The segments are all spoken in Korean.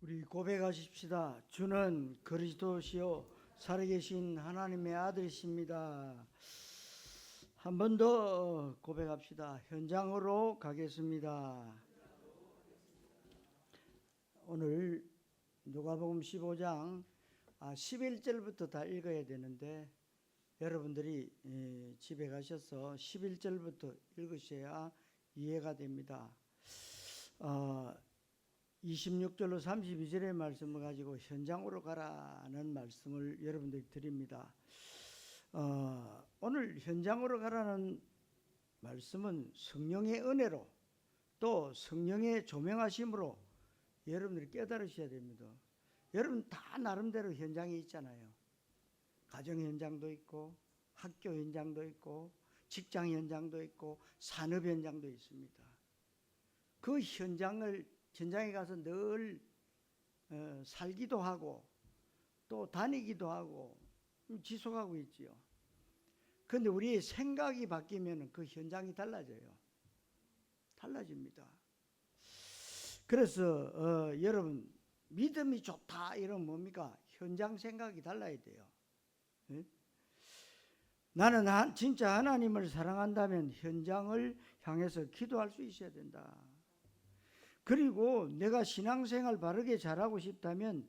우리 고백하십시다. 주는 그리스도시요 살아계신 하나님의 아들이십니다. 한 번 더 고백합시다. 현장으로 가겠습니다. 오늘 누가복음 15장 11절부터 다 읽어야 되는데 여러분들이 집에 가셔서 11절부터 읽으셔야 이해가 됩니다. 26절로 32절의 말씀을 가지고 현장으로 가라는 말씀을 여러분들이 드립니다. 오늘 현장으로 가라는 말씀은 성령의 은혜로 또 성령의 조명하심으로 여러분들이 깨달으셔야 됩니다. 여러분 다 나름대로 현장이 있잖아요. 가정 현장도 있고 학교 현장도 있고 직장 현장도 있고 산업 현장도 있습니다. 그 현장에 가서 늘 살기도 하고 또 다니기도 하고 지속하고 있지요. 그런데 우리의 생각이 바뀌면 그 현장이 달라집니다. 그래서 여러분 믿음이 좋다 이러면 뭡니까? 현장 생각이 달라야 돼요. 네? 나는 진짜 하나님을 사랑한다면 현장을 향해서 기도할 수 있어야 된다. 그리고 내가 신앙생활 바르게 잘하고 싶다면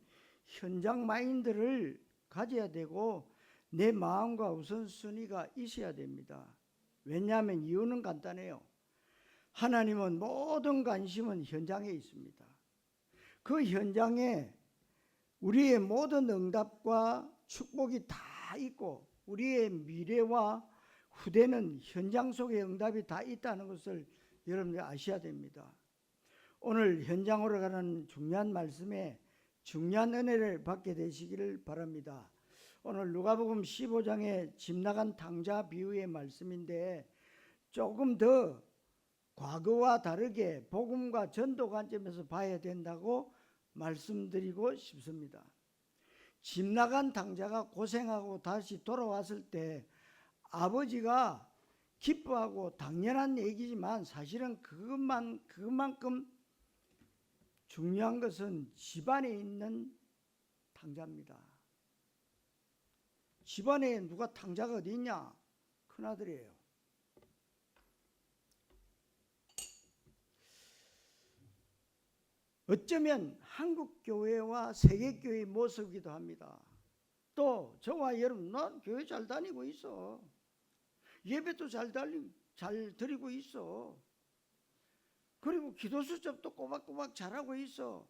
현장 마인드를 가져야 되고 내 마음과 우선순위가 있어야 됩니다. 왜냐하면 이유는 간단해요. 하나님은 모든 관심은 현장에 있습니다. 그 현장에 우리의 모든 응답과 축복이 다 있고 우리의 미래와 후대는 현장 속에 응답이 다 있다는 것을 여러분들이 아셔야 됩니다. 오늘 현장으로 가는 중요한 말씀에 중요한 은혜를 받게 되시기를 바랍니다. 오늘 누가복음 15장의 집 나간 탕자 비유의 말씀인데 조금 더 과거와 다르게 복음과 전도 관점에서 봐야 된다고 말씀드리고 싶습니다. 집 나간 탕자가 고생하고 다시 돌아왔을 때 아버지가 기뻐하고 당연한 얘기지만 사실은 그것만큼 중요한 것은 집안에 있는 탕자입니다. 집안에 누가 탕자가 어디 있냐? 큰아들이에요. 어쩌면 한국교회와 세계교회의 모습이기도 합니다. 또 저와 여러분, 난 교회 잘 다니고 있어. 예배도 잘 드리고 있어. 그리고 기도 수첩도 꼬박꼬박 잘하고 있어.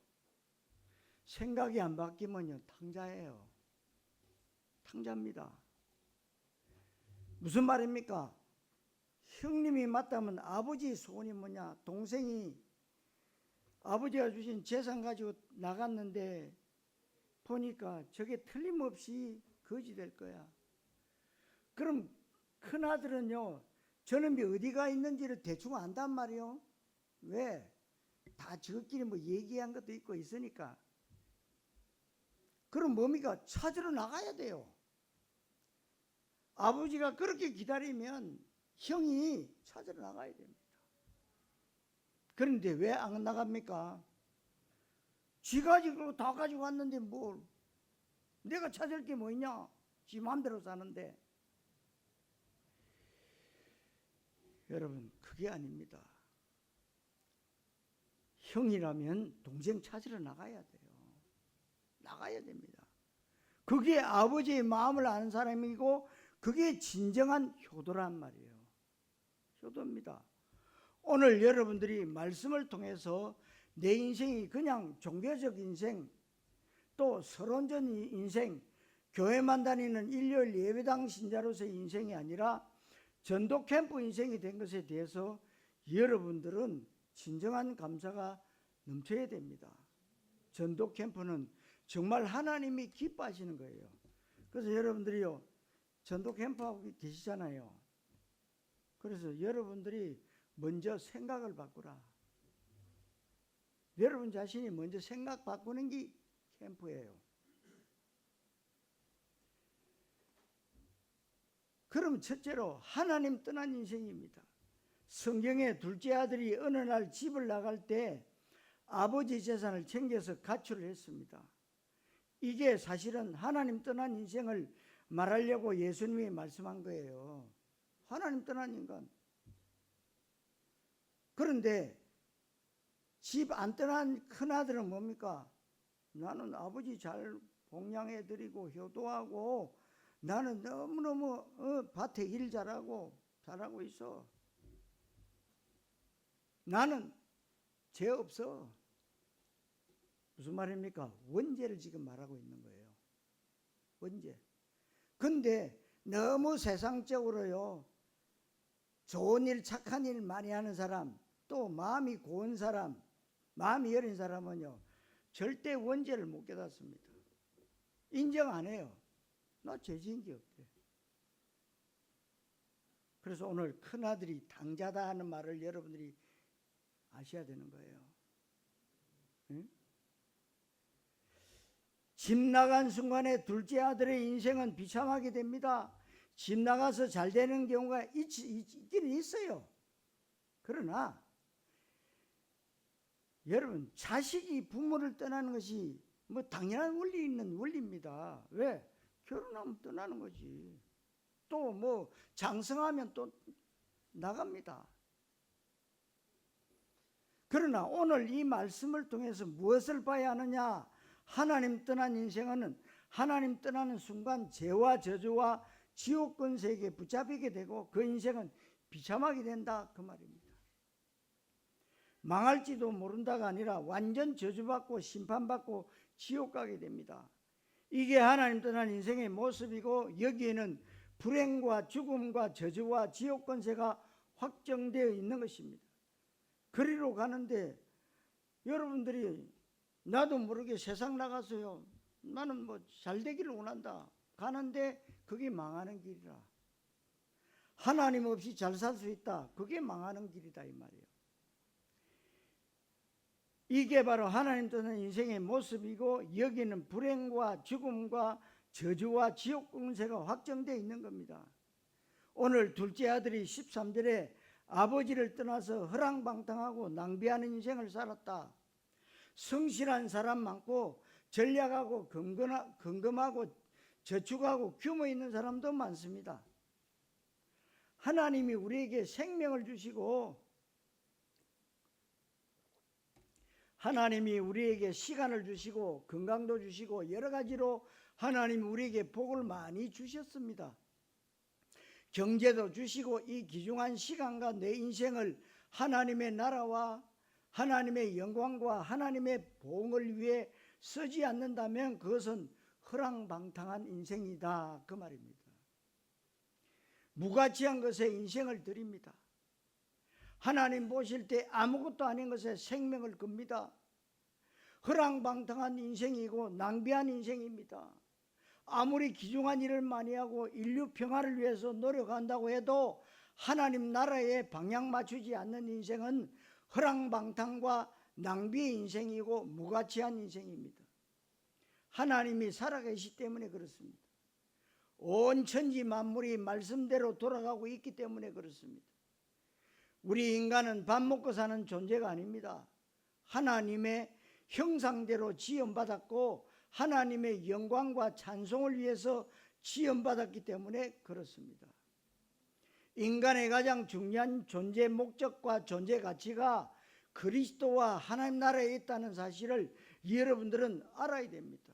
생각이 안 바뀌면요 탕자예요. 탕자입니다. 무슨 말입니까? 형님이 맞다면 아버지의 소원이 뭐냐? 동생이 아버지가 주신 재산 가지고 나갔는데 보니까 저게 틀림없이 거지 될 거야. 그럼 큰아들은요 저놈이 어디가 있는지를 대충 안단 말이요. 왜? 다 저끼리 뭐 얘기한 것도 있고 있으니까. 그럼 뭡니까? 찾으러 나가야 돼요. 아버지가 그렇게 기다리면 형이 찾으러 나가야 됩니다. 그런데 왜 안 나갑니까? 지 가지고 다 가지고 왔는데 뭘 내가 찾을 게 뭐 있냐? 지 마음대로 사는데. 여러분 그게 아닙니다. 형이라면 동생 찾으러 나가야 돼요. 나가야 됩니다. 그게 아버지의 마음을 아는 사람이고 그게 진정한 효도란 말이에요. 효도입니다. 오늘 여러분들이 말씀을 통해서 내 인생이 그냥 종교적 인생 또 서론전 인생 교회만 다니는 일요일 예배당 신자로서의 인생이 아니라 전도 캠프 인생이 된 것에 대해서 여러분들은 진정한 감사가 넘쳐야 됩니다. 전도 캠프는 정말 하나님이 기뻐하시는 거예요. 그래서 여러분들이요 전도 캠프하고 계시잖아요. 그래서 여러분들이 먼저 생각을 바꾸라. 여러분 자신이 먼저 생각 바꾸는 게 캠프예요. 그럼 첫째로 하나님 떠난 인생입니다. 성경에 둘째 아들이 어느 날 집을 나갈 때 아버지 재산을 챙겨서 가출을 했습니다. 이게 사실은 하나님 떠난 인생을 말하려고 예수님이 말씀한 거예요. 하나님 떠난 인간. 그런데 집 안 떠난 큰아들은 뭡니까? 나는 아버지 잘 봉양해드리고 효도하고 나는 너무너무 밭에 일 잘하고 있어. 나는 죄 없어. 무슨 말입니까? 원죄를 지금 말하고 있는 거예요. 원죄. 근데 너무 세상적으로요, 좋은 일 착한 일 많이 하는 사람, 또 마음이 고운 사람, 마음이 여린 사람은요 절대 원죄를 못 깨닫습니다. 인정 안 해요. 나 죄 지은 게 없대. 그래서 오늘 큰아들이 당자다 하는 말을 여러분들이 아셔야 되는 거예요. 응? 집 나간 순간에 둘째 아들의 인생은 비참하게 됩니다. 집 나가서 잘 되는 경우가 있기는 있어요. 그러나 여러분, 자식이 부모를 떠나는 것이 뭐 당연한 원리 있는 원리입니다. 왜? 결혼하면 떠나는 거지. 또 뭐 장성하면 또 나갑니다. 그러나 오늘 이 말씀을 통해서 무엇을 봐야 하느냐? 하나님 떠난 인생은 하나님 떠나는 순간 죄와 저주와 지옥 권세에게 붙잡히게 되고 그 인생은 비참하게 된다, 그 말입니다. 망할지도 모른다가 아니라 완전 저주받고 심판받고 지옥 가게 됩니다. 이게 하나님 떠난 인생의 모습이고 여기에는 불행과 죽음과 저주와 지옥 권세가 확정되어 있는 것입니다. 그리로 가는데 여러분들이 나도 모르게 세상 나가서요, 나는 뭐 잘되기를 원한다 가는데 그게 망하는 길이라. 하나님 없이 잘 살 수 있다, 그게 망하는 길이다 이 말이에요. 이게 바로 하나님 떠난 인생의 모습이고 여기는 불행과 죽음과 저주와 지옥 권세가 확정되어 있는 겁니다. 오늘 둘째 아들이 13절에 아버지를 떠나서 허랑방탕하고 낭비하는 인생을 살았다. 성실한 사람 많고 전략하고 근검하고 저축하고 규모 있는 사람도 많습니다. 하나님이 우리에게 생명을 주시고 하나님이 우리에게 시간을 주시고 건강도 주시고 여러 가지로 하나님이 우리에게 복을 많이 주셨습니다. 경제도 주시고 이 귀중한 시간과 내 인생을 하나님의 나라와 하나님의 영광과 하나님의 보응을 위해 쓰지 않는다면 그것은 허랑방탕한 인생이다, 그 말입니다. 무가치한 것에 인생을 드립니다. 하나님 보실 때 아무것도 아닌 것에 생명을 겁니다. 허랑방탕한 인생이고 낭비한 인생입니다. 아무리 귀중한 일을 많이 하고 인류 평화를 위해서 노력한다고 해도 하나님 나라에 방향 맞추지 않는 인생은 허랑방탕과 낭비의 인생이고 무가치한 인생입니다. 하나님이 살아계시기 때문에 그렇습니다. 온 천지 만물이 말씀대로 돌아가고 있기 때문에 그렇습니다. 우리 인간은 밥 먹고 사는 존재가 아닙니다. 하나님의 형상대로 지음받았고 하나님의 영광과 찬송을 위해서 지음받았기 때문에 그렇습니다. 인간의 가장 중요한 존재 목적과 존재 가치가 그리스도와 하나님 나라에 있다는 사실을 여러분들은 알아야 됩니다.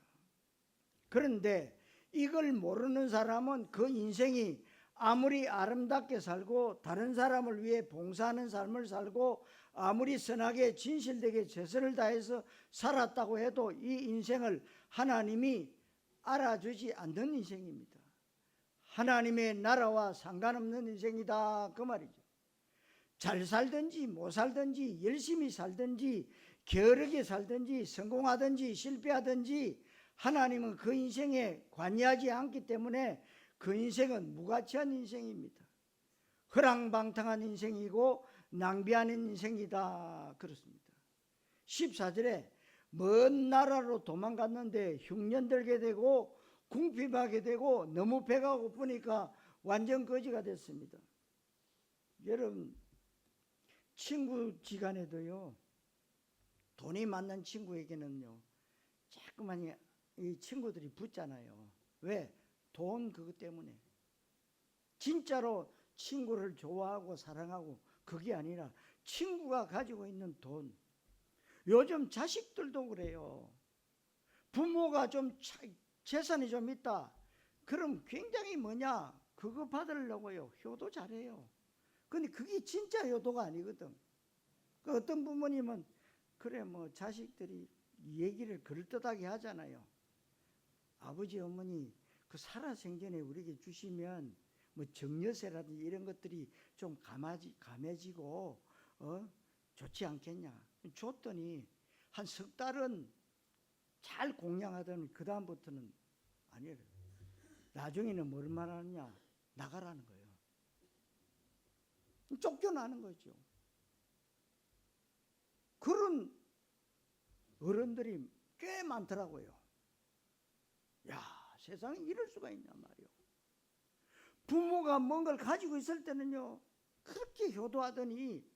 그런데 이걸 모르는 사람은 그 인생이 아무리 아름답게 살고 다른 사람을 위해 봉사하는 삶을 살고 아무리 선하게 진실되게 최선을 다해서 살았다고 해도 이 인생을 하나님이 알아주지 않는 인생입니다. 하나님의 나라와 상관없는 인생이다, 그 말이죠. 잘 살든지 못 살든지 열심히 살든지 게으르게 살든지 성공하든지 실패하든지 하나님은 그 인생에 관여하지 않기 때문에 그 인생은 무가치한 인생입니다. 허랑방탕한 인생이고 낭비하는 인생이다, 그렇습니다. 14절에 먼 나라로 도망갔는데 흉년 들게 되고 궁핍하게 되고 너무 배가 고프니까 완전 거지가 됐습니다. 여러분, 친구 지간에도요 돈이 많는 친구에게는요, 자꾸만 이 친구들이 붙잖아요. 왜? 돈 그것 때문에. 진짜로 친구를 좋아하고 사랑하고 그게 아니라 친구가 가지고 있는 돈. 요즘 자식들도 그래요. 부모가 좀 재산이 좀 있다. 그럼 굉장히 뭐냐? 그거 받으려고요. 효도 잘해요. 근데 그게 진짜 효도가 아니거든. 그 어떤 부모님은 그래 뭐 자식들이 얘기를 그럴듯하게 하잖아요. 아버지 어머니 그 살아생전에 우리에게 주시면 뭐 정여세라든지 이런 것들이 좀 감해지고 좋지 않겠냐. 줬더니 한 석 달은 잘 공양하더니 그 다음부터는 아니래. 나중에는 뭘 말하느냐? 나가라는 거예요. 쫓겨나는 거죠. 그런 어른들이 꽤 많더라고요. 야, 세상에 이럴 수가 있냐 말이요. 부모가 뭔가를 가지고 있을 때는요, 그렇게 효도하더니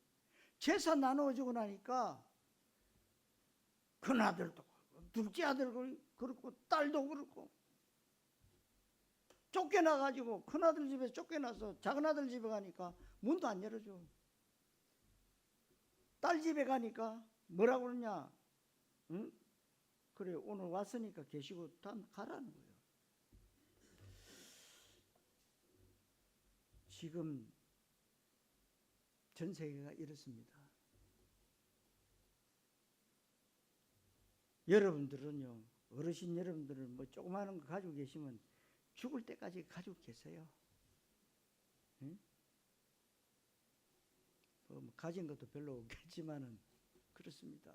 재산 나누어주고 나니까 큰아들도 둘째 아들도 그렇고 딸도 그렇고 쫓겨나가지고 큰아들 집에 쫓겨나서 작은아들 집에 가니까 문도 안 열어줘. 딸 집에 가니까 뭐라고 그러냐? 응? 그래 오늘 왔으니까 계시고 다 가라는 거예요. 지금 전 세계가 이렇습니다. 여러분들은요, 어르신 여러분들은 뭐 조그마한 거 가지고 계시면 죽을 때까지 가지고 계세요. 응? 뭐 가진 것도 별로 없겠지만은 그렇습니다.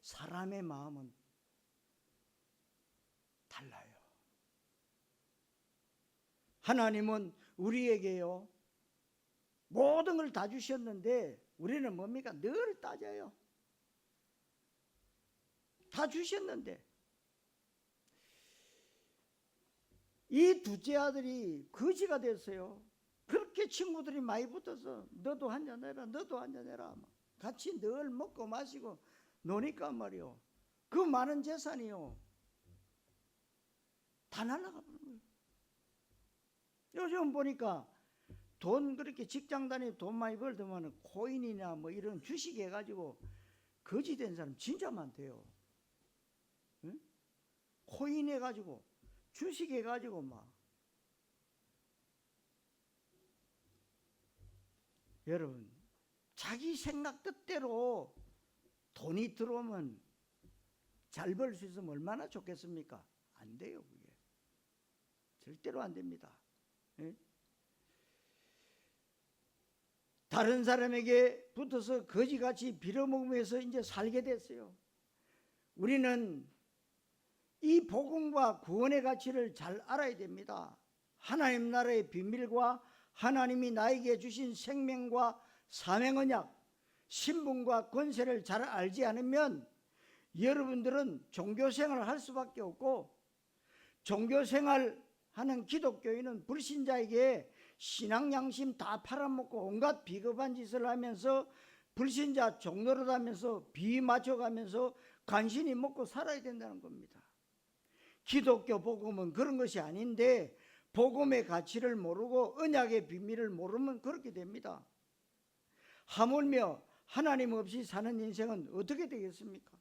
사람의 마음은 달라요. 하나님은 우리에게요 모든 걸 다 주셨는데 우리는 뭡니까? 늘 따져요. 다 주셨는데 이 둘째 아들이 거지가 됐어요. 그렇게 친구들이 많이 붙어서 너도 한잔 해라, 너도 한잔 해라. 같이 늘 먹고 마시고 노니까 말이요. 그 많은 재산이요 다 날아가 버린 거예요. 요즘 보니까 돈 그렇게 직장 다니고 돈 많이 벌더만 코인이나 뭐 이런 주식 해가지고 거지 된 사람 진짜 많대요. 응? 코인 해가지고 주식 해가지고 막 여러분 자기 생각 뜻대로 돈이 들어오면 잘 벌 수 있으면 얼마나 좋겠습니까? 안 돼요. 그게 절대로 안 됩니다. 예? 다른 사람에게 붙어서 거지같이 빌어먹으면서 이제 살게 됐어요. 우리는 이 복음과 구원의 가치를 잘 알아야 됩니다. 하나님 나라의 비밀과 하나님이 나에게 주신 생명과 사명 언약, 신분과 권세를 잘 알지 않으면 여러분들은 종교생활을 할 수밖에 없고, 종교생활하는 기독교인은 불신자에게 신앙 양심 다 팔아먹고 온갖 비겁한 짓을 하면서 불신자 종노릇 하면서 비 맞춰가면서 간신히 먹고 살아야 된다는 겁니다. 기독교 복음은 그런 것이 아닌데 복음의 가치를 모르고 언약의 비밀을 모르면 그렇게 됩니다. 하물며 하나님 없이 사는 인생은 어떻게 되겠습니까?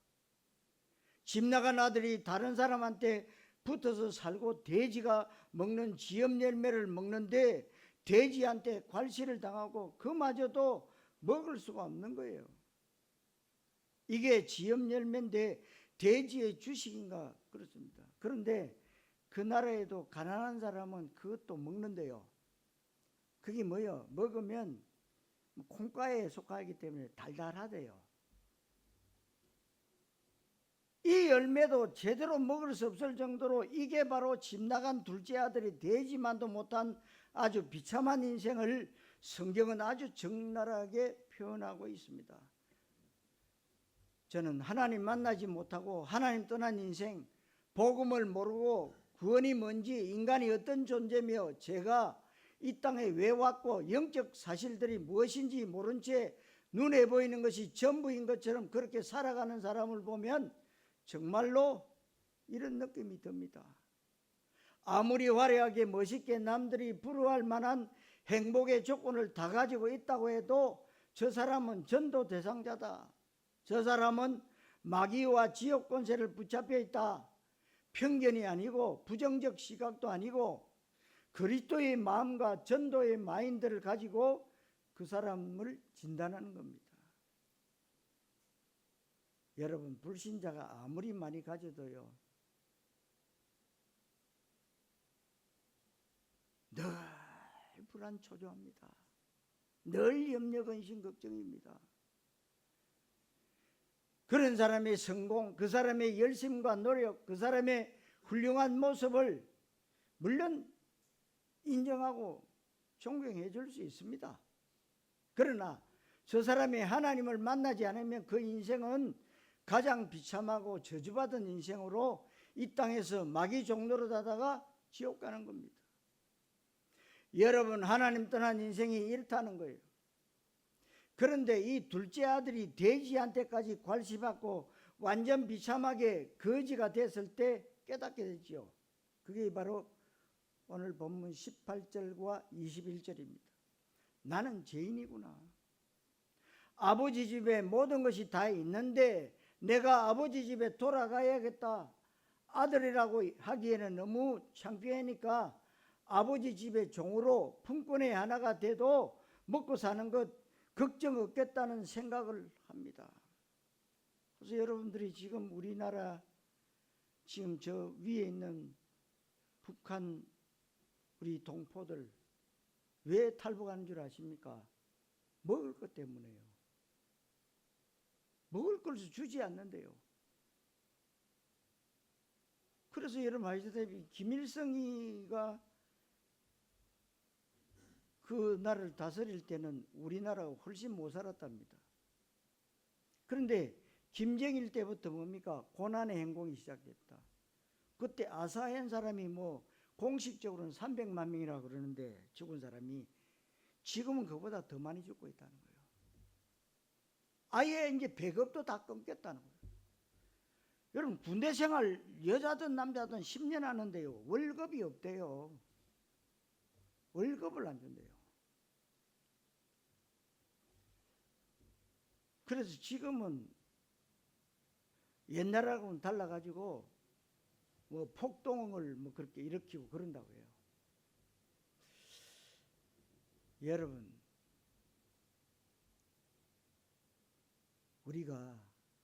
집 나간 아들이 다른 사람한테 붙어서 살고 돼지가 먹는 지엽 열매를 먹는데 돼지한테 괄시를 당하고 그마저도 먹을 수가 없는 거예요. 이게 지엽 열매인데 돼지의 주식인가 그렇습니다. 그런데 그 나라에도 가난한 사람은 그것도 먹는데요. 그게 뭐예요? 먹으면 콩가에 속하기 때문에 달달하대요. 이 열매도 제대로 먹을 수 없을 정도로 이게 바로 집 나간 둘째 아들이 되지만도 못한 아주 비참한 인생을 성경은 아주 적나라하게 표현하고 있습니다. 저는 하나님 만나지 못하고 하나님 떠난 인생, 복음을 모르고 구원이 뭔지, 인간이 어떤 존재며 제가 이 땅에 왜 왔고 영적 사실들이 무엇인지 모른 채 눈에 보이는 것이 전부인 것처럼 그렇게 살아가는 사람을 보면 정말로 이런 느낌이 듭니다. 아무리 화려하게 멋있게 남들이 부러워할 만한 행복의 조건을 다 가지고 있다고 해도 저 사람은 전도 대상자다. 저 사람은 마귀와 지옥 권세를 붙잡혀 있다. 편견이 아니고 부정적 시각도 아니고 그리스도의 마음과 전도의 마인드를 가지고 그 사람을 진단하는 겁니다. 여러분, 불신자가 아무리 많이 가져도요, 늘 불안 초조합니다. 늘 염려, 근심, 걱정입니다. 그런 사람의 성공, 그 사람의 열심과 노력, 그 사람의 훌륭한 모습을 물론 인정하고 존경해 줄 수 있습니다. 그러나 저 사람이 하나님을 만나지 않으면 그 인생은 가장 비참하고 저주받은 인생으로 이 땅에서 마귀 종로로 다다가 지옥 가는 겁니다. 여러분, 하나님 떠난 인생이 이렇다는 거예요. 그런데 이 둘째 아들이 돼지한테까지 괄시받고 완전 비참하게 거지가 됐을 때 깨닫게 되죠. 그게 바로 오늘 본문 18절과 21절입니다. 나는 죄인이구나. 아버지 집에 모든 것이 다 있는데 내가 아버지 집에 돌아가야겠다. 아들이라고 하기에는 너무 창피하니까 아버지 집의 종으로 품꾼의 하나가 돼도 먹고 사는 것 걱정 없겠다는 생각을 합니다. 그래서 여러분들이 지금 우리나라 지금 저 위에 있는 북한 우리 동포들 왜 탈북하는 줄 아십니까? 먹을 것 때문에요. 먹을 것을 주지 않는데요. 그래서 여러분 아시다시피 김일성이가 그 나라를 다스릴 때는 우리나라가 훨씬 못 살았답니다. 그런데 김정일 때부터 뭡니까? 고난의 행공이 시작됐다. 그때 아사헨 사람이 뭐 공식적으로는 300만 명이라고 그러는데 죽은 사람이 지금은 그보다 더 많이 죽고 있다는 거예요. 아예 이제 배급도 다 끊겼다는 거예요. 여러분, 군대 생활 여자든 남자든 10년 하는데요, 월급이 없대요. 월급을 안 준대요. 그래서 지금은 옛날하고는 달라가지고 뭐 폭동을 뭐 그렇게 일으키고 그런다고 해요. 여러분, 우리가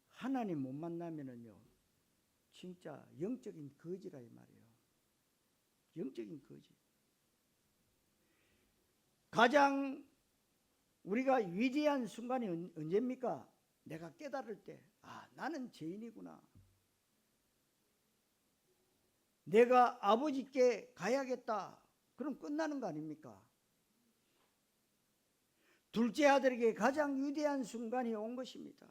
하나님 못 만나면은요, 진짜 영적인 거지라 이 말이에요. 영적인 거지. 가장 우리가 위대한 순간이 언제입니까? 내가 깨달을 때, 아, 나는 죄인이구나. 내가 아버지께 가야겠다. 그럼 끝나는 거 아닙니까? 둘째 아들에게 가장 위대한 순간이 온 것입니다.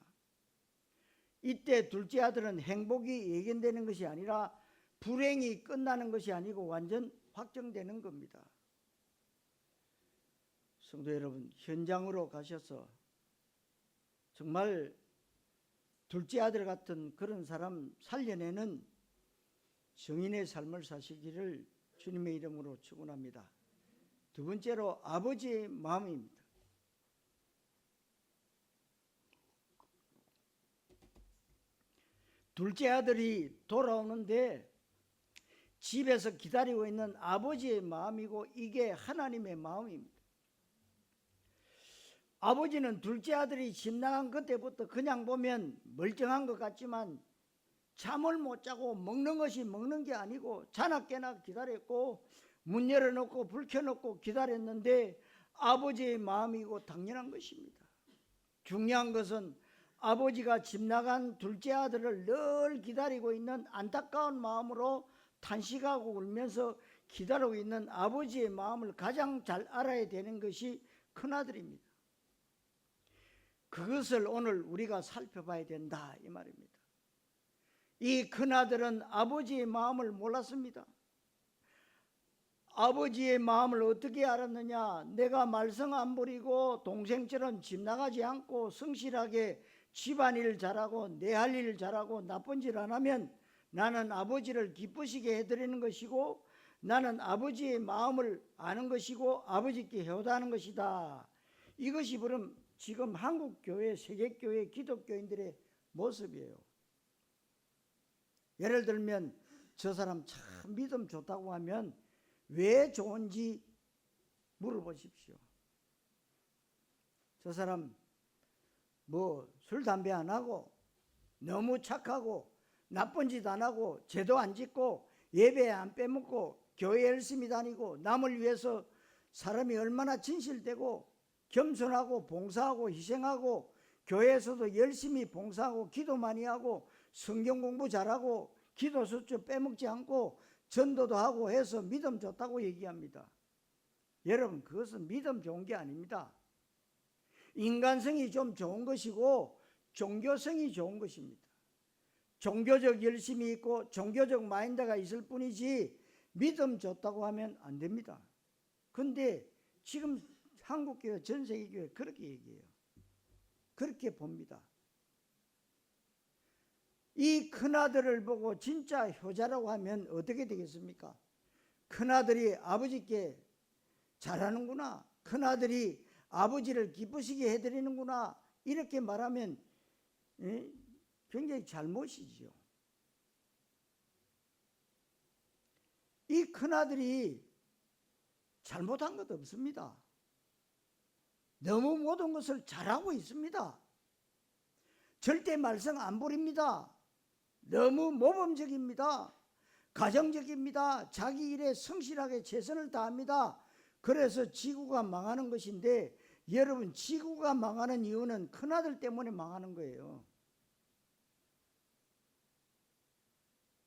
이때 둘째 아들은 행복이 예견되는 것이 아니라 불행이 끝나는 것이 아니고 완전 확정되는 겁니다. 성도 여러분, 현장으로 가셔서 정말 둘째 아들 같은 그런 사람 살려내는 정인의 삶을 사시기를 주님의 이름으로 축원합니다. 두 번째로 아버지의 마음입니다. 둘째 아들이 돌아오는데 집에서 기다리고 있는 아버지의 마음이고 이게 하나님의 마음입니다. 아버지는 둘째 아들이 집 나간 그때부터 그냥 보면 멀쩡한 것 같지만 잠을 못 자고 먹는 것이 먹는 게 아니고 자나깨나 기다렸고 문 열어놓고 불 켜놓고 기다렸는데 아버지의 마음이고 당연한 것입니다. 중요한 것은 아버지가 집 나간 둘째 아들을 늘 기다리고 있는 안타까운 마음으로 탄식하고 울면서 기다리고 있는 아버지의 마음을 가장 잘 알아야 되는 것이 큰아들입니다. 그것을 오늘 우리가 살펴봐야 된다 이 말입니다. 이 큰아들은 아버지의 마음을 몰랐습니다. 아버지의 마음을 어떻게 알았느냐? 내가 말썽 안 부리고 동생처럼 집 나가지 않고 성실하게 집안일 잘하고 내 할 일 잘하고 나쁜 짓 안 하면 나는 아버지를 기쁘시게 해드리는 것이고 나는 아버지의 마음을 아는 것이고 아버지께 효도하는 것이다. 이것이 그럼 지금 한국교회, 세계교회, 기독교인들의 모습이에요. 예를 들면 저 사람 참 믿음 좋다고 하면 왜 좋은지 물어보십시오. 저 사람 뭐 술, 담배 안 하고 너무 착하고 나쁜 짓 안 하고 죄도 안 짓고 예배 안 빼먹고 교회 열심히 다니고 남을 위해서 사람이 얼마나 진실되고 겸손하고 봉사하고 희생하고 교회에서도 열심히 봉사하고 기도 많이 하고 성경 공부 잘하고 기도 수주 빼먹지 않고 전도도 하고 해서 믿음 좋다고 얘기합니다. 여러분, 그것은 믿음 좋은 게 아닙니다. 인간성이 좀 좋은 것이고 종교성이 좋은 것입니다. 종교적 열심이 있고 종교적 마인드가 있을 뿐이지 믿음 좋다고 하면 안 됩니다. 근데 지금 한국교회, 전세계교회 그렇게 얘기해요. 그렇게 봅니다. 이 큰아들을 보고 진짜 효자라고 하면 어떻게 되겠습니까? 큰아들이 아버지께 잘하는구나, 큰아들이 아버지를 기쁘시게 해드리는구나, 이렇게 말하면 굉장히 잘못이지요. 이 큰아들이 잘못한 것 없습니다. 너무 모든 것을 잘하고 있습니다. 절대 말썽 안 부립니다. 너무 모범적입니다. 가정적입니다. 자기 일에 성실하게 최선을 다합니다. 그래서 지구가 망하는 것인데, 여러분, 지구가 망하는 이유는 큰아들 때문에 망하는 거예요.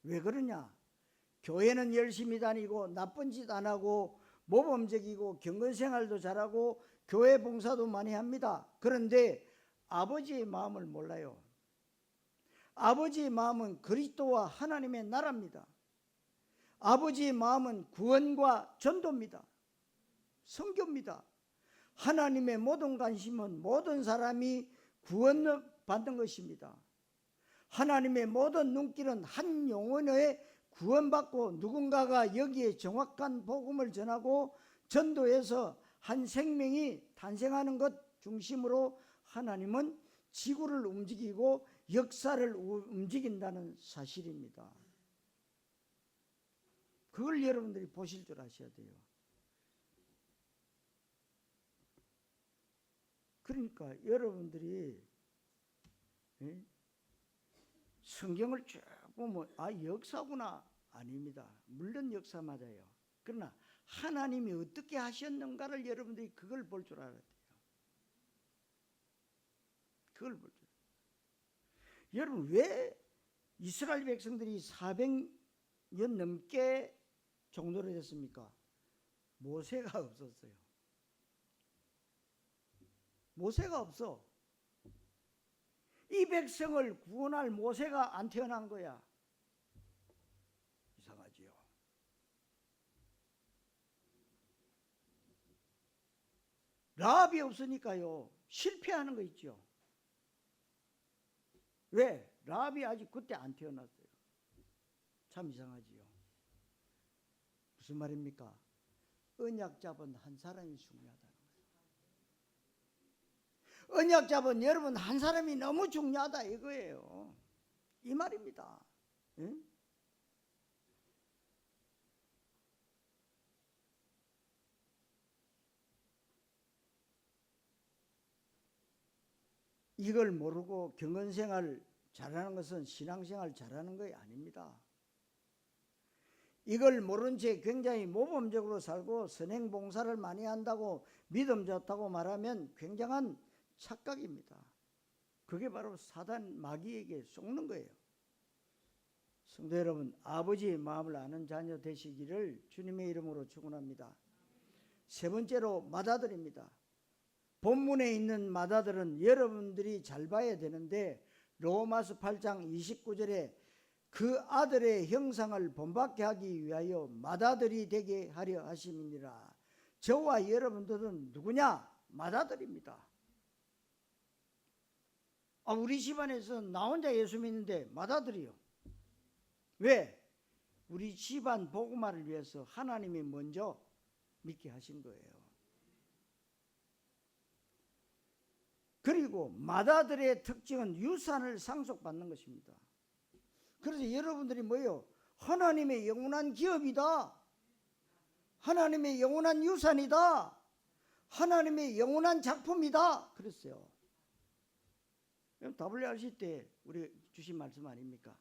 왜 그러냐? 교회는 열심히 다니고 나쁜 짓 안 하고 모범적이고 경건생활도 잘하고 교회 봉사도 많이 합니다. 그런데 아버지의 마음을 몰라요. 아버지의 마음은 그리스도와 하나님의 나라입니다. 아버지의 마음은 구원과 전도입니다. 선교입니다. 하나님의 모든 관심은 모든 사람이 구원받는 것입니다. 하나님의 모든 눈길은 한 영혼의 구원받고 누군가가 여기에 정확한 복음을 전하고 전도해서 한 생명이 탄생하는 것 중심으로 하나님은 지구를 움직이고 역사를 움직인다는 사실입니다. 그걸 여러분들이 보실 줄 아셔야 돼요. 그러니까 여러분들이 성경을 쭉 보면 역사구나, 아닙니다. 물론 역사 맞아요. 그러나 하나님이 어떻게 하셨는가를 여러분들이 그걸 볼 줄 알아야 돼요. 그걸 볼 줄. 여러분, 왜 이스라엘 백성들이 400년 넘게 종노릇 했습니까? 모세가 없었어요. 모세가 없어. 이 백성을 구원할 모세가 안 태어난 거야. 이상하지요. 라합이 없으니까요, 실패하는 거 있죠. 왜? 라합이 아직 그때 안 태어났어요. 참 이상하지요. 무슨 말입니까? 언약 잡은 한 사람이 중요하다는 거예요. 언약 잡은 여러분 한 사람이 너무 중요하다 이거예요. 이 말입니다. 응? 이걸 모르고 경건생활 잘하는 것은 신앙생활 잘하는 것이 아닙니다. 이걸 모른 채 굉장히 모범적으로 살고 선행봉사를 많이 한다고 믿음 좋다고 말하면 굉장한 착각입니다. 그게 바로 사단 마귀에게 속는 거예요. 성도 여러분, 아버지의 마음을 아는 자녀 되시기를 주님의 이름으로 축원합니다. 세 번째로 맏아들입니다. 본문에 있는 맏아들은 여러분들이 잘 봐야 되는데 로마서 8장 29절에 그 아들의 형상을 본받게 하기 위하여 맏아들이 되게 하려 하심이니라. 저와 여러분들은 누구냐? 맏아들입니다. 우리 집안에서 나 혼자 예수 믿는데 맏아들이요. 왜? 우리 집안 복음화를 위해서 하나님이 먼저 믿게 하신 거예요. 그리고 맏아들의 특징은 유산을 상속받는 것입니다. 그래서 여러분들이 뭐예요? 하나님의 영원한 기업이다. 하나님의 영원한 유산이다. 하나님의 영원한 작품이다. 그랬어요. WRC 때 우리 주신 말씀 아닙니까?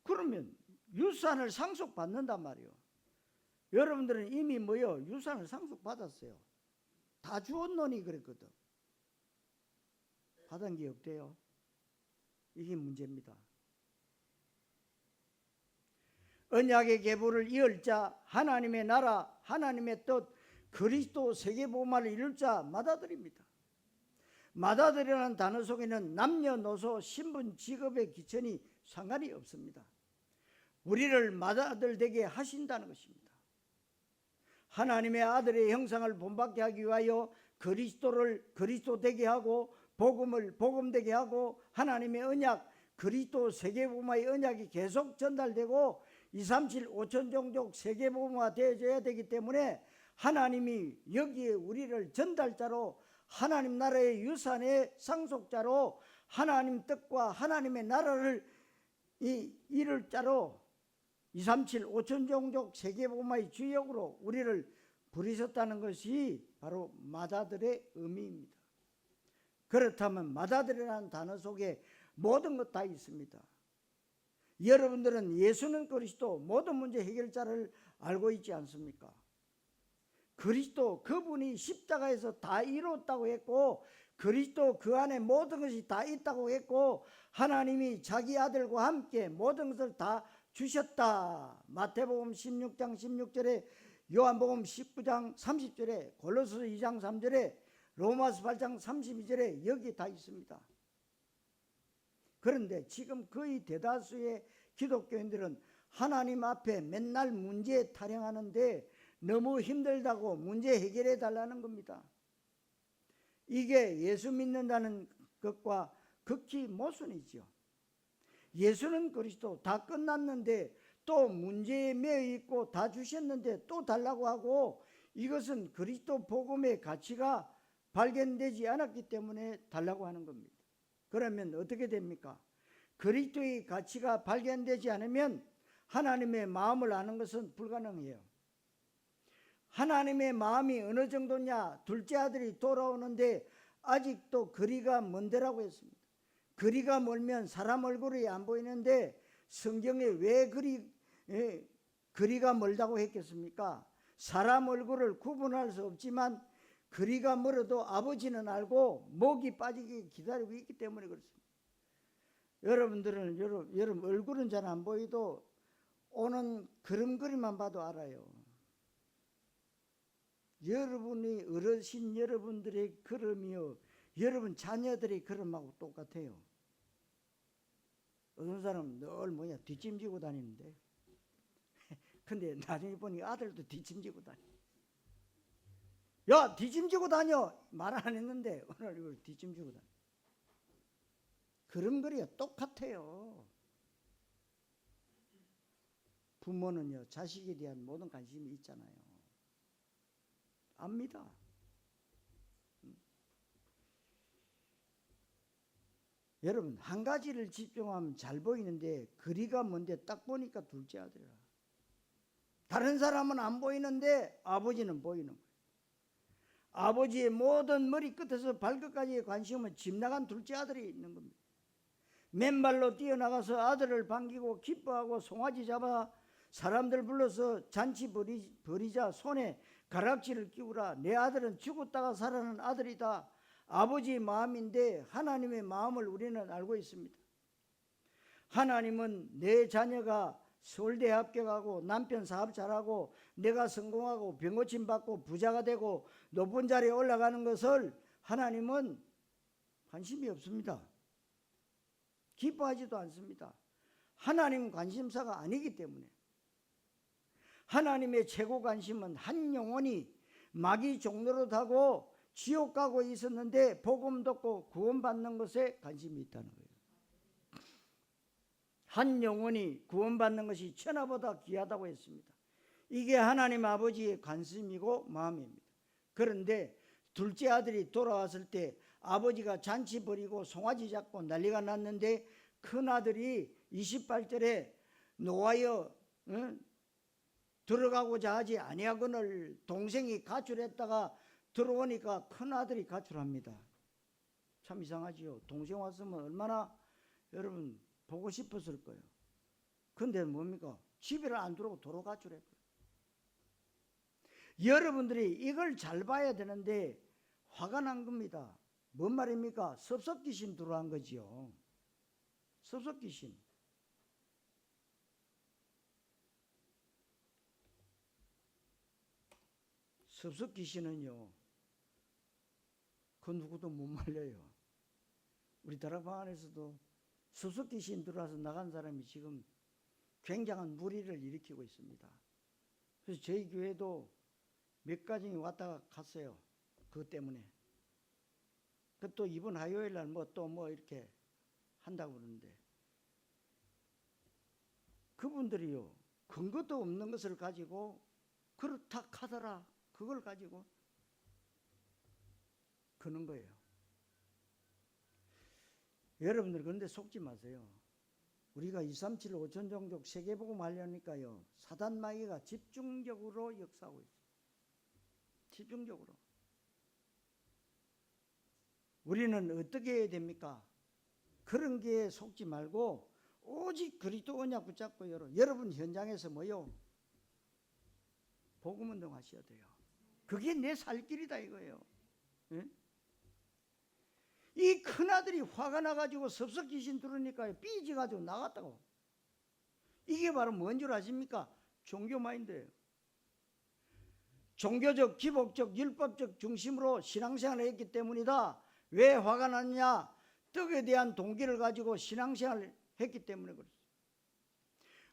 그러면 유산을 상속받는단 말이에요. 여러분들은 이미 뭐요? 유산을 상속받았어요. 다 주었노니 그랬거든. 받은 게 없대요. 이게 문제입니다. 언약의 계보를 이을 자, 하나님의 나라, 하나님의 뜻, 그리스도 세계복음화를 이룰 자 맏아들입니다. 맏아들이라는 단어 속에는 남녀노소, 신분, 직업의 기천이 상관이 없습니다. 우리를 맏아들 되게 하신다는 것입니다. 하나님의 아들의 형상을 본받게 하기 위하여 그리스도를 그리스도 되게 하고 복음을 복음 되게 하고 하나님의 언약, 그리스도 세계복음화의 언약이 계속 전달되고 237 5천 종족 세계복음화 되어져야 되기 때문에 하나님이 여기에 우리를 전달자로 하나님 나라의 유산의 상속자로 하나님 뜻과 하나님의 나라를 이룰 자로 237 5천 종족 세계복음화의 주역으로 우리를 부르셨다는 것이 바로 맏아들의 의미입니다. 그렇다면 맏아들이라는 단어 속에 모든 것 다 있습니다. 여러분들은 예수는 그리스도 모든 문제 해결자를 알고 있지 않습니까? 그리스도 그분이 십자가에서 다 이루었다고 했고 그리스도 그 안에 모든 것이 다 있다고 했고 하나님이 자기 아들과 함께 모든 것을 다 주셨다. 마태복음 16장 16절에 요한복음 19장 30절에 골로새서 2장 3절에 로마서 8장 32절에 여기 다 있습니다. 그런데 지금 거의 대다수의 기독교인들은 하나님 앞에 맨날 문제 타령하는데 너무 힘들다고 문제 해결해 달라는 겁니다. 이게 예수 믿는다는 것과 극히 모순이죠. 예수는 그리스도 다 끝났는데 또 문제에 매여 있고 다 주셨는데 또 달라고 하고 이것은 그리스도 복음의 가치가 발견되지 않았기 때문에 달라고 하는 겁니다. 그러면 어떻게 됩니까? 그리스도의 가치가 발견되지 않으면 하나님의 마음을 아는 것은 불가능해요. 하나님의 마음이 어느 정도냐? 둘째 아들이 돌아오는데 아직도 거리가 먼데라고 했습니다. 거리가 멀면 사람 얼굴이 안 보이는데 성경에 왜 거리가 멀다고 했겠습니까? 사람 얼굴을 구분할 수 없지만 거리가 멀어도 아버지는 알고 목이 빠지게 기다리고 있기 때문에 그렇습니다. 여러분들은 여러분 얼굴은 잘 안 보이도 오는 걸음걸이만 봐도 알아요. 여러분이 어르신 여러분들의 걸음이요 여러분 자녀들의 걸음하고 똑같아요. 어떤 사람은 늘 뭐냐 뒷짐지고 다니는데 근데 나중에 보니 아들도 뒷짐지고 다녀. 야 뒷짐지고 다녀 말 안 했는데 오늘 이걸 뒷짐지고 다녀. 걸음걸이가 똑같아요. 부모는요 자식에 대한 모든 관심이 있잖아요. 압니다. 여러분 한 가지를 집중하면 잘 보이는데 거리가 먼데 딱 보니까 둘째 아들이라. 다른 사람은 안 보이는데 아버지는 보이는 거예요. 아버지의 모든 머리끝에서 발끝까지의 관심은 집 나간 둘째 아들이 있는 겁니다. 맨발로 뛰어나가서 아들을 반기고 기뻐하고 송아지 잡아 사람들 불러서 잔치 벌이자 손에 가락지를 끼우라. 내 아들은 죽었다가 살아난 아들이다. 아버지의 마음인데 하나님의 마음을 우리는 알고 있습니다. 하나님은 내 자녀가 서울대 합격하고 남편 사업 잘하고 내가 성공하고 병고침 받고 부자가 되고 높은 자리에 올라가는 것을 하나님은 관심이 없습니다. 기뻐하지도 않습니다. 하나님 관심사가 아니기 때문에. 하나님의 최고 관심은 한 영혼이 마귀 종로로 타고 지옥 가고 있었는데 복음 듣고 구원받는 것에 관심이 있다는 거예요. 한 영혼이 구원받는 것이 천하보다 귀하다고 했습니다. 이게 하나님 아버지의 관심이고 마음입니다. 그런데 둘째 아들이 돌아왔을 때 아버지가 잔치 벌이고 송아지 잡고 난리가 났는데 큰아들이 28절에 노하여 들어가고자 하지 아니하거늘 동생이 가출했다가 들어오니까 큰아들이 가출합니다. 참 이상하지요. 동생 왔으면 얼마나 여러분 보고 싶었을 거예요. 근데 뭡니까? 집에를 안 들어오고 도로 가출했고요. 여러분들이 이걸 잘 봐야 되는데 화가 난 겁니다. 뭔 말입니까? 섭섭귀신 들어간 거지요. 섭섭귀신. 섭섭귀신은요, 그 누구도 못 말려요. 우리 다락방 안에서도 섭섭귀신 들어와서 나간 사람이 지금 굉장한 무리를 일으키고 있습니다. 그래서 저희 교회도 몇 가정이 왔다가 갔어요. 그것 때문에. 또 이번 화요일 날 또 이렇게 한다고 그러는데, 그분들이요, 근거도 없는 것을 가지고 그렇다 하더라, 그걸 가지고 그런 거예요. 여러분들 그런데 속지 마세요. 우리가 237 5천종족 세계복음 하려니까요, 사단 마귀가 집중적으로 역사하고 있어요. 집중적으로. 우리는 어떻게 해야 됩니까? 그런 게 속지 말고 오직 그리스도 언약 붙잡고 여러분 현장에서 뭐요? 복음 운동하셔야 돼요. 그게 내 살 길이다 이거예요. 예? 이 큰아들이 화가 나가지고 섭섭귀신 들으니까 삐져가지고 나갔다고. 이게 바로 뭔 줄 아십니까? 종교 마인드예요. 종교적, 기복적, 율법적 중심으로 신앙생활을 했기 때문이다. 왜 화가 났냐? 떡에 대한 동기를 가지고 신앙생활을 했기 때문에 그렇습니다.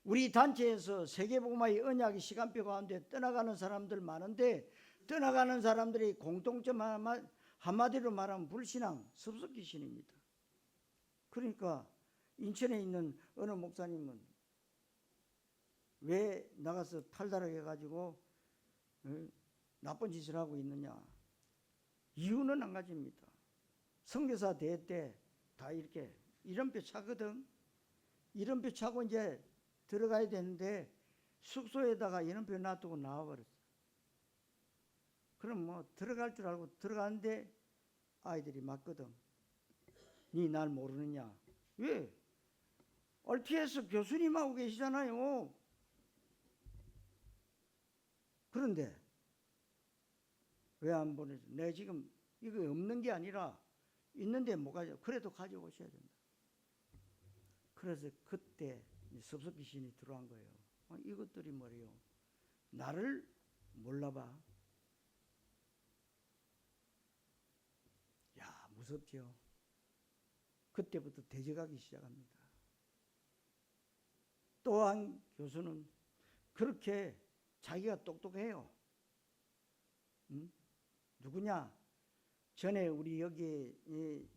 우리 단체에서 세계복음화의 언약의 시간표 가운데 떠나가는 사람들 많은데, 떠나가는 사람들이 공통점 한마디로 말하면 불신앙, 섭섭귀신입니다. 그러니까 인천에 있는 어느 목사님은 왜 나가서 탈달해가지고 나쁜 짓을 하고 있느냐? 이유는 한 가지입니다. 선교사 대회 때 다 이렇게 이름표 차거든. 이름표 차고 이제 들어가야 되는데 숙소에다가 이름표 놔두고 나와버렸어. 그럼 뭐 들어갈 줄 알고 들어가는데 아이들이 맞거든. 니 날 모르느냐? 왜? RTS 교수님하고 계시잖아요. 그런데 왜 안 보내줘? 내가 지금 이거 없는 게 아니라 있는데 못 가져. 그래도 가져오셔야 된다. 그래서 그때 섭섭귀신이 들어간 거예요. 이것들이 뭐래요? 나를 몰라봐. 야, 무섭죠. 그때부터 대적하기 시작합니다. 또한 교수는 그렇게 자기가 똑똑해요. 누구냐? 전에 우리 여기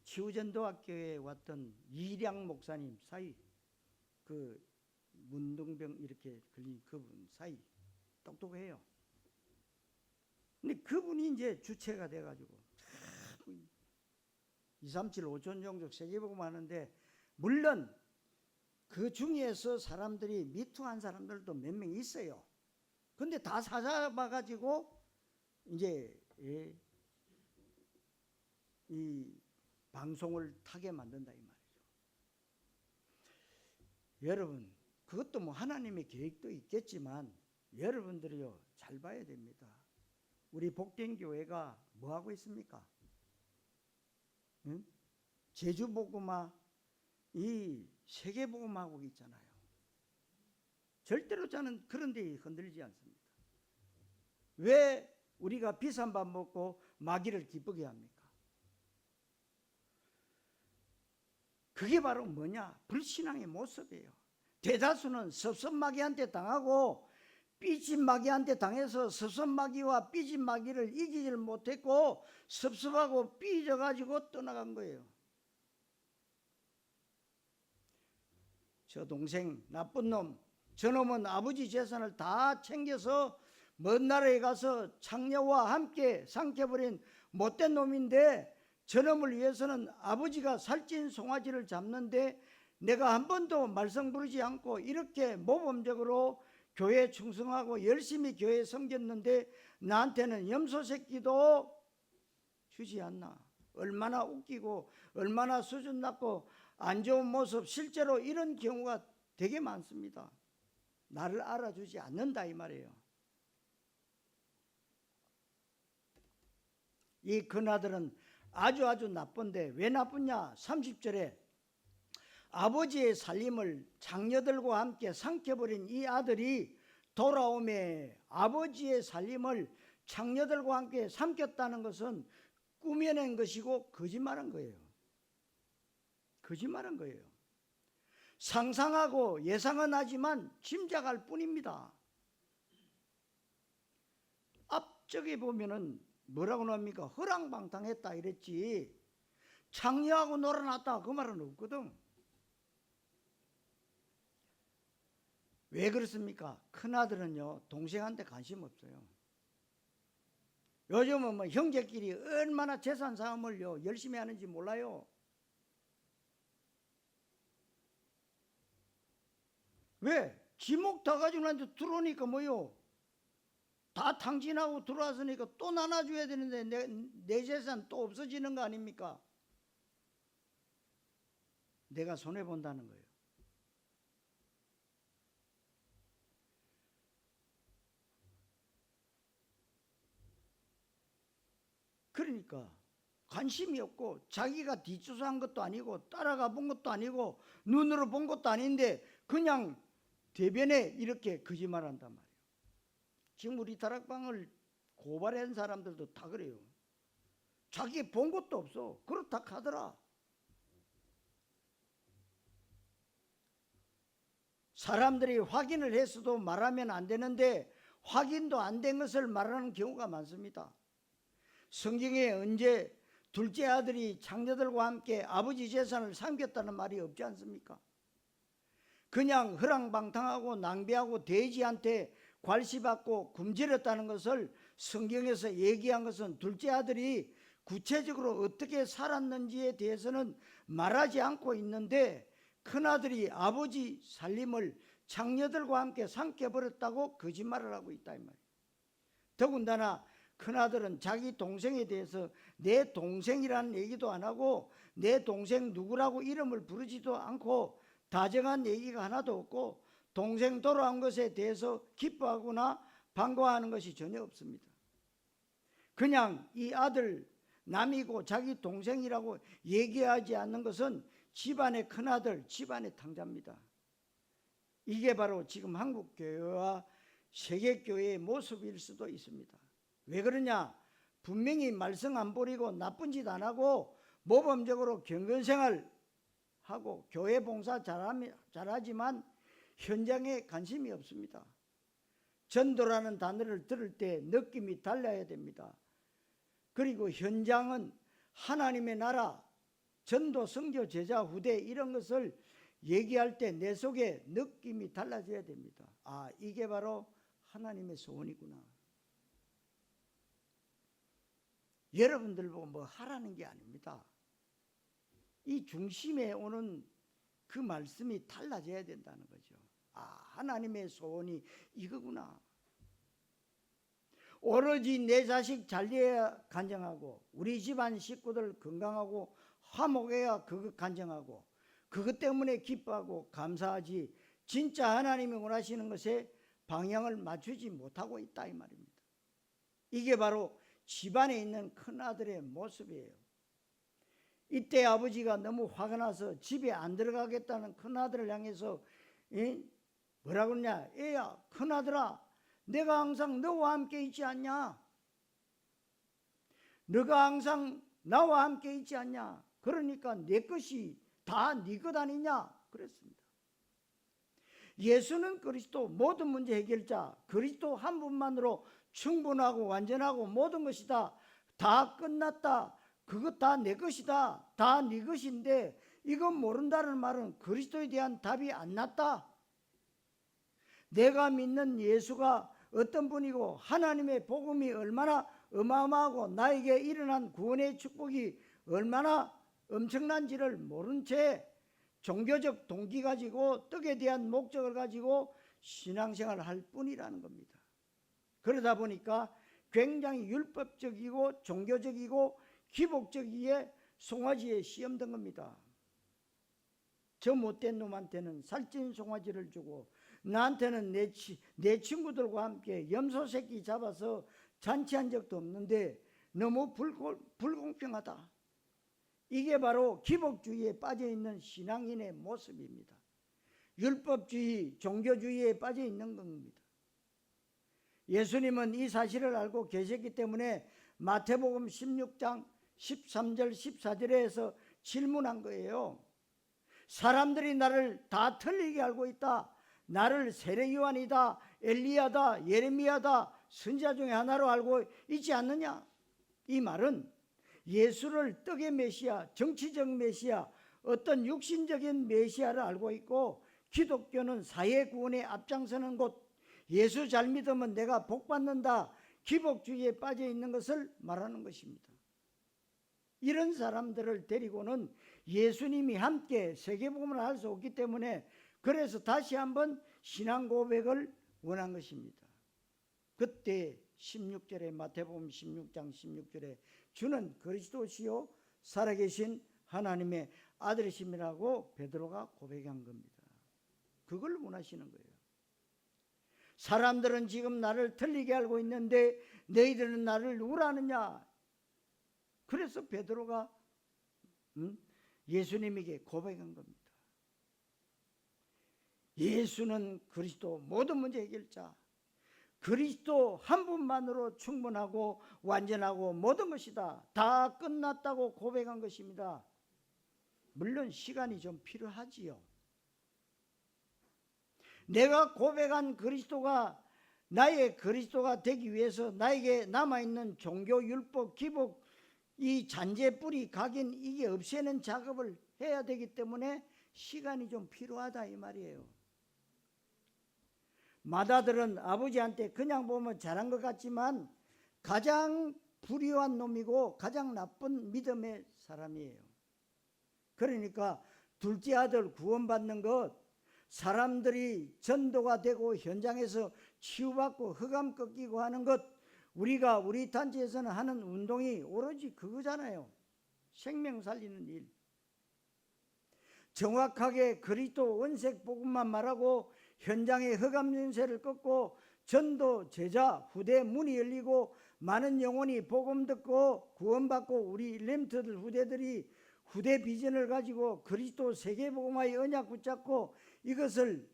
치유전도학교에 왔던 이량 목사님 사이, 그 문둥병 이렇게 걸린 그분 사이 똑똑해요. 근데 그분이 이제 주체가 돼가지고 237 5천종족 세계복음 하는데, 물론 그 중에서 사람들이 미투한 사람들도 몇 명 있어요. 근데 다 사잡아가지고 이제 이 방송을 타게 만든다 이 말이죠. 여러분, 그것도 뭐 하나님의 계획도 있겠지만 여러분들이요 잘 봐야 됩니다. 우리 복된 교회가 뭐 하고 있습니까? 응? 제주복음화, 이 세계복음하고 있잖아요. 절대로 저는 그런 데 흔들리지 않습니다. 왜 우리가 비싼 밥 먹고 마귀를 기쁘게 합니까? 그게 바로 뭐냐? 불신앙의 모습이에요. 대다수는 섭섭마귀한테 당하고 삐진마귀한테 당해서 섭섭마귀와 삐진마귀를 이기질 못했고 섭섭하고 삐져가지고 떠나간 거예요. 저 동생 나쁜 놈, 저놈은 아버지 재산을 다 챙겨서 먼 나라에 가서 창녀와 함께 삼켜버린 못된 놈인데 저놈을 위해서는 아버지가 살찐 송아지를 잡는데 내가 한 번도 말썽 부르지 않고 이렇게 모범적으로 교회에 충성하고 열심히 교회에 섬겼는데 나한테는 염소 새끼도 주지 않나. 얼마나 웃기고 얼마나 수준 낮고 안 좋은 모습, 실제로 이런 경우가 되게 많습니다. 나를 알아주지 않는다 이 말이에요. 이 큰아들은 아주 나쁜데 왜 나쁘냐? 30절에 아버지의 살림을 장녀들과 함께 삼켜버린 이 아들이 돌아오매 아버지의 살림을 장녀들과 함께 삼켰다는 것은 꾸며낸 것이고 거짓말한 거예요. 거짓말한 거예요. 상상하고 예상은 하지만 짐작할 뿐입니다. 앞쪽에 보면은 뭐라고 나옵니까? 허랑방탕했다 이랬지 장녀하고 놀아놨다 그 말은 없거든. 왜 그렇습니까? 큰아들은요 동생한테 관심 없어요. 요즘은 뭐 형제끼리 얼마나 재산 싸움을요 열심히 하는지 몰라요. 왜? 지목 다 가지고 나한테 들어오니까 뭐요? 다 탕진하고 들어왔으니까 또 나눠줘야 되는데 내 재산 또 없어지는 거 아닙니까? 내가 손해본다는 거예요. 그러니까 관심이 없고 자기가 뒷조사한 것도 아니고 따라가 본 것도 아니고 눈으로 본 것도 아닌데 그냥 대변에 이렇게 거짓말한단 말이에요. 지금 우리 다락방을 고발한 사람들도 다 그래요. 자기 본 것도 없어. 그렇다 하더라. 사람들이 확인을 했어도 말하면 안 되는데 확인도 안 된 것을 말하는 경우가 많습니다. 성경에 언제 둘째 아들이 장녀들과 함께 아버지 재산을 삼켰다는 말이 없지 않습니까? 그냥 허랑방탕하고 낭비하고 돼지한테 괄시받고 굶주렸다는 것을 성경에서 얘기한 것은 둘째 아들이 구체적으로 어떻게 살았는지에 대해서는 말하지 않고 있는데 큰아들이 아버지 살림을 장녀들과 함께 삼켜버렸다고 거짓말을 하고 있다 이 말이에요. 더군다나 큰아들은 자기 동생에 대해서 내 동생이라는 얘기도 안 하고 내 동생 누구라고 이름을 부르지도 않고 다정한 얘기가 하나도 없고 동생 돌아온 것에 대해서 기뻐하거나 반가워하는 것이 전혀 없습니다. 그냥 이 아들 남이고 자기 동생이라고 얘기하지 않는 것은 집안의 큰아들, 집안의 탕자입니다. 이게 바로 지금 한국교회와 세계교회의 모습일 수도 있습니다. 왜 그러냐? 분명히 말썽 안 부리고 나쁜 짓 안 하고 모범적으로 경건생활 하고 교회 봉사 잘하지만 현장에 관심이 없습니다. 전도라는 단어를 들을 때 느낌이 달라야 됩니다. 그리고 현장은 하나님의 나라, 전도, 선교, 제자, 후대 이런 것을 얘기할 때 내 속에 느낌이 달라져야 됩니다. 아, 이게 바로 하나님의 소원이구나. 여러분들 보고 뭐 하라는 게 아닙니다. 이 중심에 오는 그 말씀이 달라져야 된다는 거죠. 아, 하나님의 소원이 이거구나. 오로지 내 자식 잘돼야 간증하고 우리 집안 식구들 건강하고 화목해야 그것 간증하고 그것 때문에 기뻐하고 감사하지 진짜 하나님이 원하시는 것에 방향을 맞추지 못하고 있다 이 말입니다. 이게 바로 집안에 있는 큰아들의 모습이에요. 이때 아버지가 너무 화가 나서 집에 안 들어가겠다는 큰아들을 향해서 뭐라 그러냐? 애야, 큰아들아, 내가 항상 너와 함께 있지 않냐? 너가 항상 나와 함께 있지 않냐? 그러니까 내 것이 다 네 것 아니냐 그랬습니다. 예수는 그리스도 모든 문제 해결자, 그리스도 한 분만으로 충분하고 완전하고 모든 것이다. 다 끝났다. 그것 다 내 것이다. 다 네 것인데 이건 모른다는 말은 그리스도에 대한 답이 안 났다. 내가 믿는 예수가 어떤 분이고 하나님의 복음이 얼마나 어마어마하고 나에게 일어난 구원의 축복이 얼마나 엄청난지를 모른 채 종교적 동기 가지고 떡에 대한 목적을 가지고 신앙생활을 할 뿐이라는 겁니다. 그러다 보니까 굉장히 율법적이고 종교적이고 기복적이게 송아지에 시험된 겁니다. 저 못된 놈한테는 살찐 송아지를 주고 나한테는 내 친구들과 함께 염소 새끼 잡아서 잔치한 적도 없는데 너무 불공평하다. 이게 바로 기복주의에 빠져있는 신앙인의 모습입니다. 율법주의, 종교주의에 빠져있는 겁니다. 예수님은 이 사실을 알고 계셨기 때문에 마태복음 16장 13절 14절에서 질문한 거예요. 사람들이 나를 다 틀리게 알고 있다. 나를 세례 요한이다, 엘리야다, 예레미야다, 선지자 중에 하나로 알고 있지 않느냐? 이 말은 예수를 떡의 메시아, 정치적 메시아, 어떤 육신적인 메시아를 알고 있고 기독교는 사회 구원에 앞장서는 곳, 예수 잘 믿으면 내가 복 받는다, 기복주의에 빠져 있는 것을 말하는 것입니다. 이런 사람들을 데리고는 예수님이 함께 세계복음을 할 수 없기 때문에 그래서 다시 한번 신앙 고백을 원한 것입니다. 그때 16절에 마태복음 16장 16절에 주는 그리스도시요 살아계신 하나님의 아들이심이라고 베드로가 고백한 겁니다. 그걸 원하시는 거예요. 사람들은 지금 나를 틀리게 알고 있는데 너희들은 나를 누구라 하느냐? 그래서 베드로가 예수님에게 고백한 겁니다. 예수는 그리스도 모든 문제 해결자, 그리스도 한 분만으로 충분하고 완전하고 모든 것이다. 다 끝났다고 고백한 것입니다. 물론 시간이 좀 필요하지요. 내가 고백한 그리스도가 나의 그리스도가 되기 위해서 나에게 남아있는 종교, 율법, 기복, 이 잔재 뿌리 각인 이게 없애는 작업을 해야 되기 때문에 시간이 좀 필요하다 이 말이에요. 맏아들은 아버지한테 그냥 보면 잘한 것 같지만 가장 불의한 놈이고 가장 나쁜 믿음의 사람이에요. 그러니까 둘째 아들 구원받는 것, 사람들이 전도가 되고 현장에서 치유받고 흑암 꺾이고 하는 것, 우리가 우리 단체에서는 하는 운동이 오로지 그거잖아요. 생명 살리는 일. 정확하게 그리스도 원색 복음만 말하고 현장의 흑암 연세를 꺾고 전도 제자 후대 문이 열리고 많은 영혼이 복음 듣고 구원받고 우리 렘트들 후대들이 후대 비전을 가지고 그리스도 세계복음화의 언약 붙잡고 이것을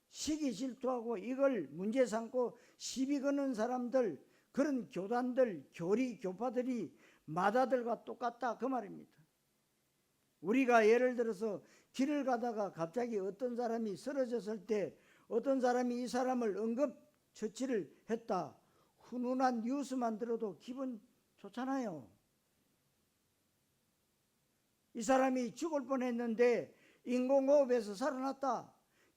시기 질투하고 이걸 문제 삼고 시비 거는 사람들, 그런 교단들, 교리, 교파들이 맏아들과 똑같다 그 말입니다. 우리가 예를 들어서 길을 가다가 갑자기 어떤 사람이 쓰러졌을 때 어떤 사람이 이 사람을 응급처치를 했다. 훈훈한 뉴스만 들어도 기분 좋잖아요. 이 사람이 죽을 뻔했는데 인공호흡에서 살아났다.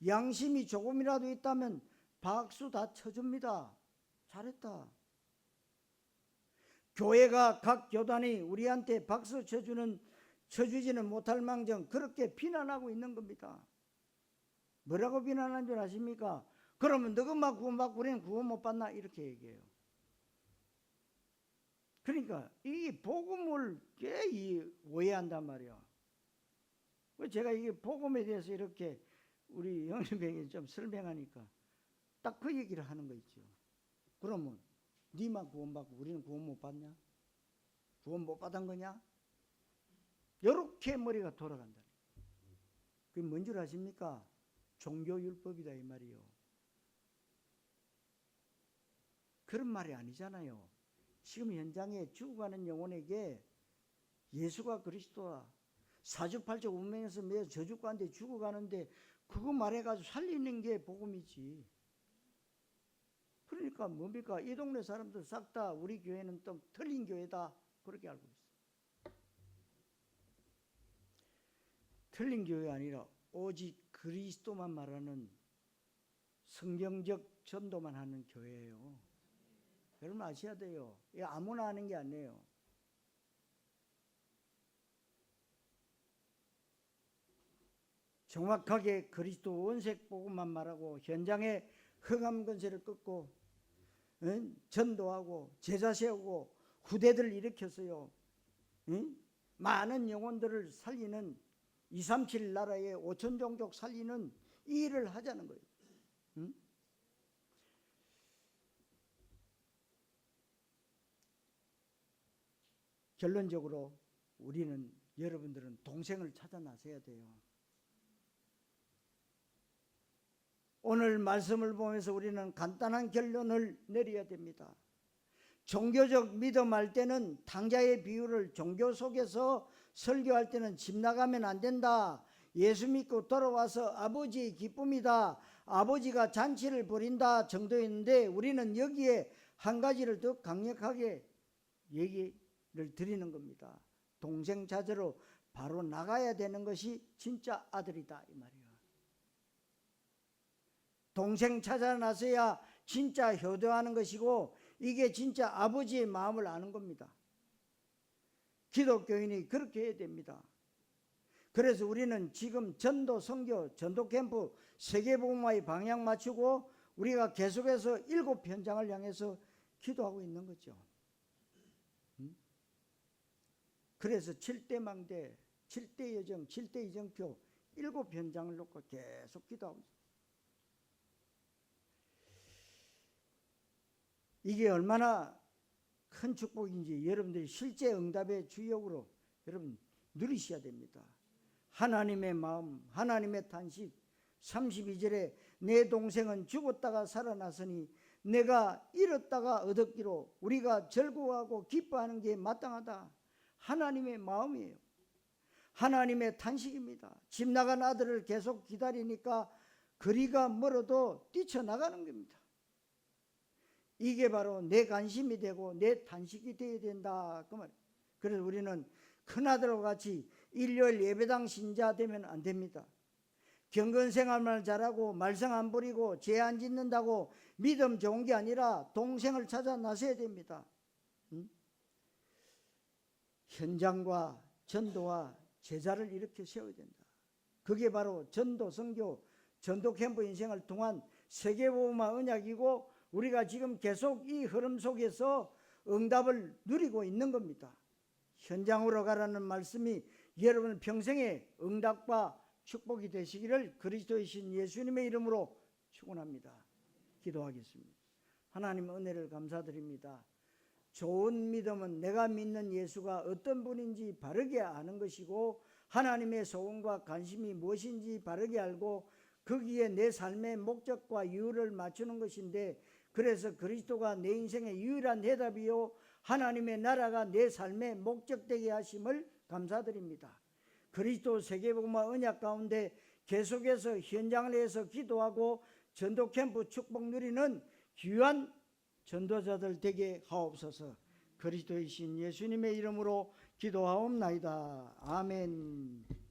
양심이 조금이라도 있다면 박수 다 쳐줍니다. 잘했다. 교회가 각 교단이 우리한테 박수 쳐주지는 못할 망정 그렇게 비난하고 있는 겁니다. 뭐라고 비난하는 줄 아십니까? 그러면 너것만 구원받고 우리는 구원 못 받나? 이렇게 얘기해요. 그러니까 이 복음을 꽤 오해한단 말이야. 제가 이게 복음에 대해서 이렇게 우리 형님에게 좀 설명하니까 딱 그 얘기를 하는 거 있죠. 그러면 니만 구원받고 우리는 구원 못 받냐? 구원 못 받은 거냐? 이렇게 머리가 돌아간다. 그게 뭔 줄 아십니까? 종교율법이다 이 말이요. 그런 말이 아니잖아요. 지금 현장에 죽어가는 영혼에게 예수가 그리스도다, 사주팔적 운명에서 매 저주가운데 죽어가는데 그거 말해가지고 살리는 게 복음이지. 그러니까 뭡니까? 이 동네 사람들 싹 다 우리 교회는 또 틀린 교회다 그렇게 알고 있어요. 틀린 교회가 아니라 오직 그리스도만 말하는 성경적 전도만 하는 교회예요. 여러분 아셔야 돼요. 이게 아무나 하는 게 아니에요. 정확하게 그리스도 원색 복음만 말하고 현장에 흑암 권세를 끊고 전도하고 제자 세우고 후대들을 일으켰어요. 많은 영혼들을 살리는 237 나라의 5천 종족 살리는 이 일을 하자는 거예요. 결론적으로 우리는 여러분들은 동생을 찾아 나서야 돼요. 오늘 말씀을 보면서 우리는 간단한 결론을 내려야 됩니다. 종교적 믿음할 때는 탕자의 비유를 종교 속에서 설교할 때는 집 나가면 안 된다. 예수 믿고 돌아와서 아버지의 기쁨이다. 아버지가 잔치를 벌인다 정도였는데 우리는 여기에 한 가지를 더 강력하게 얘기를 드리는 겁니다. 동생 찾으러 바로 나가야 되는 것이 진짜 아들이다 이 말이에요. 동생 찾아 나서야 진짜 효도하는 것이고 이게 진짜 아버지의 마음을 아는 겁니다. 기독교인이 그렇게 해야 됩니다. 그래서 우리는 지금 전도, 선교, 전도 캠프 세계복음화의 방향 맞추고 우리가 계속해서 7현장을 향해서 기도하고 있는 거죠. 그래서 7대 망대, 7대 여정, 7대 이정표 7현장을 놓고 계속 기도하고 있습니다. 이게 얼마나 큰 축복인지 여러분들이 실제 응답의 주역으로 여러분 누리셔야 됩니다. 하나님의 마음, 하나님의 탄식. 32절에 내 동생은 죽었다가 살아났으니 내가 잃었다가 얻었기로 우리가 즐거워하고 기뻐하는 게 마땅하다. 하나님의 마음이에요. 하나님의 탄식입니다. 집 나간 아들을 계속 기다리니까 거리가 멀어도 뛰쳐나가는 겁니다. 이게 바로 내 관심이 되고 내 탄식이 되어야 된다 그 말. 그래서 우리는 큰아들과 같이 일요일 예배당 신자 되면 안 됩니다. 경건생활만 잘하고 말썽 안 부리고 죄 안 짓는다고 믿음 좋은 게 아니라 동생을 찾아 나서야 됩니다. 현장과 전도와 제자를 이렇게 세워야 된다. 그게 바로 전도, 선교, 전도 캠프 인생을 통한 세계복음화 언약이고 우리가 지금 계속 이 흐름 속에서 응답을 누리고 있는 겁니다. 현장으로 가라는 말씀이 여러분 평생의 응답과 축복이 되시기를 그리스도의 신 예수님의 이름으로 축원합니다. 기도하겠습니다. 하나님 은혜를 감사드립니다. 좋은 믿음은 내가 믿는 예수가 어떤 분인지 바르게 아는 것이고 하나님의 소원과 관심이 무엇인지 바르게 알고 거기에 내 삶의 목적과 이유를 맞추는 것인데 그래서 그리스도가 내 인생의 유일한 해답이요 하나님의 나라가 내 삶의 목적되게 하심을 감사드립니다. 그리스도 세계복음화 언약 가운데 계속해서 현장을 해서 기도하고 전도 캠프 축복 누리는 귀한 전도자들 되게 하옵소서. 그리스도의 신 예수님의 이름으로 기도하옵나이다. 아멘.